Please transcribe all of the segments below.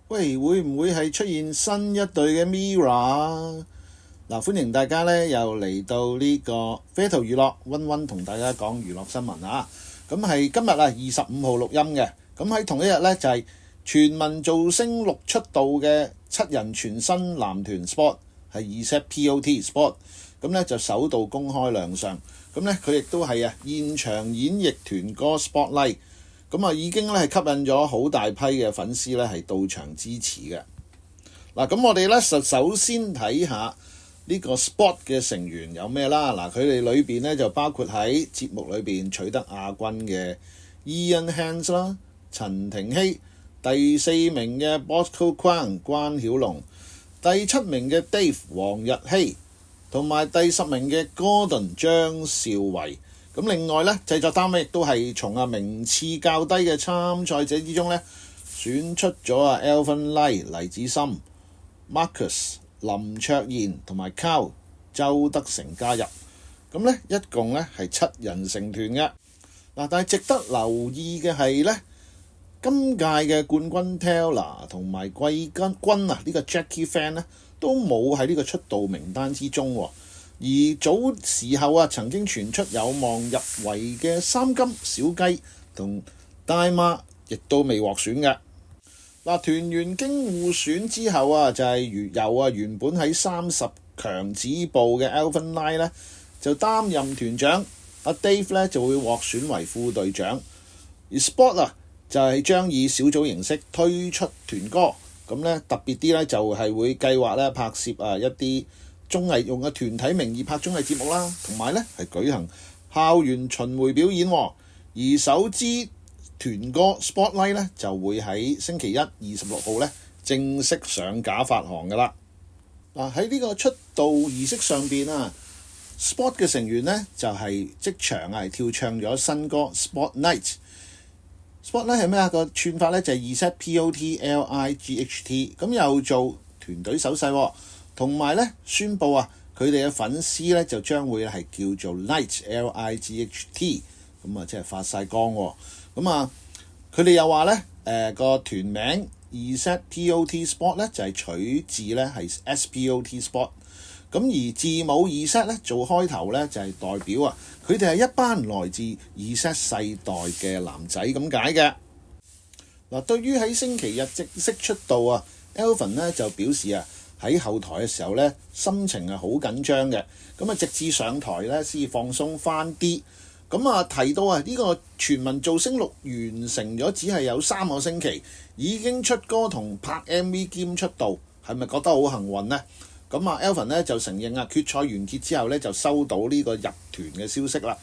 喂，會唔會係出現新一隊嘅 Mirror？嗱，歡迎大家咧又嚟到呢個啡圖娛樂溫溫同大家講娛樂新聞啊！咁係今日25號錄音嘅。咁喺同一日咧就係全民造星6出道嘅7人全新男團 Sport 係 ZPOT Sport， 咁咧就首度公開亮相。咁咧佢亦都係現場演繹團歌 Spotlight。咁已經咧係吸引咗好大批嘅粉絲咧係到場支持嘅。嗱，咁我哋咧首先睇下呢個 Sport 嘅成員有咩啦。嗱，佢哋裏邊咧就包括喺節目裏邊取得亞軍嘅 Ian Hands 啦、陳庭希，第4名嘅 Bosco Kwan 關曉龍，第7名嘅 Dave 黃日希，同埋第10名嘅 Gordon 張兆維。咁另外咧，製作單位亦都係從名次較低嘅參賽者之中咧，選出咗Alvin Lie 黎子森、Marcus 林卓賢同埋 Carl 周德成加入。咁咧一共咧係7人成團嘅。嗱，但係值得留意嘅係咧，今屆嘅冠軍 Taylor 同埋季軍呢個 Jackie Fan 咧都冇喺呢個出道名單之中喎。而早時候曾經傳出有望入圍嘅三金小雞同大媽，亦都未獲選嘅。嗱，團員經互選之後就係由原本喺30強止步嘅 Alvin Lie 咧就擔任團長，Dave 咧就會獲選為副隊長，而 Sport 就係將以小組形式推出團歌。咁咧特別啲咧就係會計劃咧拍攝一啲綜藝，用嘅團體名義拍綜藝節目啦，同埋咧係舉行校園巡迴表演。而首支團歌 Spotlight 咧就會喺星期一26號咧正式上架發行噶啦。嗱，喺呢個出道儀式上邊Sport 嘅成員咧就係即場跳唱咗新歌 Sport Night。Spotlight 係咩個串法咧？就係 ZPOTLIGHT， 咁又做團隊手勢。同埋咧宣佈佢哋嘅粉絲咧就將會係叫做 Light LIGHT， 咁即係發晒光喎。咁佢哋又話咧個團名 ZPOT Sport 咧就係取自咧係 SPOT Sport， 咁而字母 Z 咧做開頭咧就係代表佢哋係一班來自 Z 世代嘅男仔咁解嘅。嗱，對於喺星期日正式出道Alvin 咧就表示喺後台嘅時候咧，心情係好緊張嘅，咁直至上台咧先放鬆翻啲。咁提到呢個全民造星6完成咗，只係有3個星期，已經出歌同拍 MV 兼出道，係咪覺得好幸運呢？咁Alvin 咧就承認決賽完結之後咧就收到呢個入團嘅消息啦。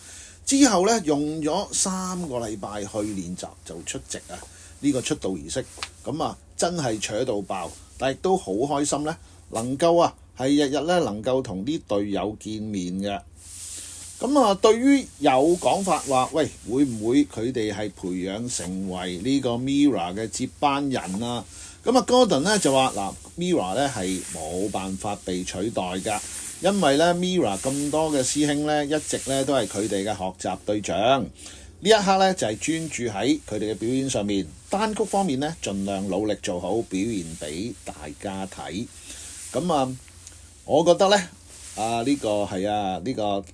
之後咧用咗3個禮拜去練習就出席呢個出道儀式，咁真係扯到爆。但亦都好開心咧，能夠係日日咧能夠同啲隊友見面嘅。咁對於有講法話，喂，會唔會佢哋係培養成為呢個 Mirror 嘅接班人啊？咁Gordon 咧就話Mirror 咧係冇辦法被取代㗎，因為咧 Mirror 咁多嘅師兄咧一直咧都係佢哋嘅學習對象。呢一刻咧就係專注喺佢哋嘅表演上面，單曲方面咧盡量努力做好表現俾大家睇。咁我覺得咧呢個係呢個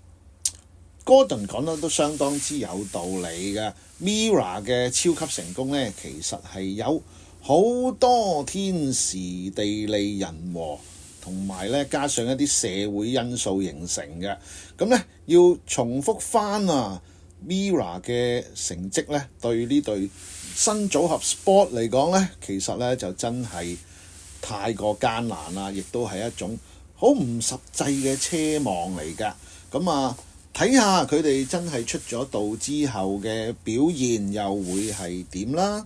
Gordon 講得都相當之有道理嘅。Mirror 嘅超級成功咧，其實係有好多天時地利人和，同埋咧加上一啲社會因素形成嘅。咁咧要重複翻Mirror 嘅成績咧，對呢隊新組合 Sport 嚟講咧，其實咧就真係太過艱難啦，亦都係一種好唔實際嘅奢望嚟㗎。咁睇下佢哋真係出咗道之後嘅表現又會係點啦。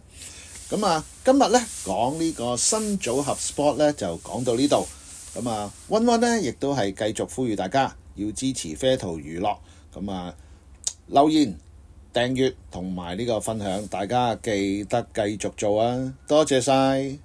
咁今日咧講呢個新組合 Sport 咧就講到呢度。咁溫溫咧亦都係繼續呼籲大家要支持啡圖娛樂。咁留言、訂閱同埋呢個分享，大家記得繼續做多謝晒。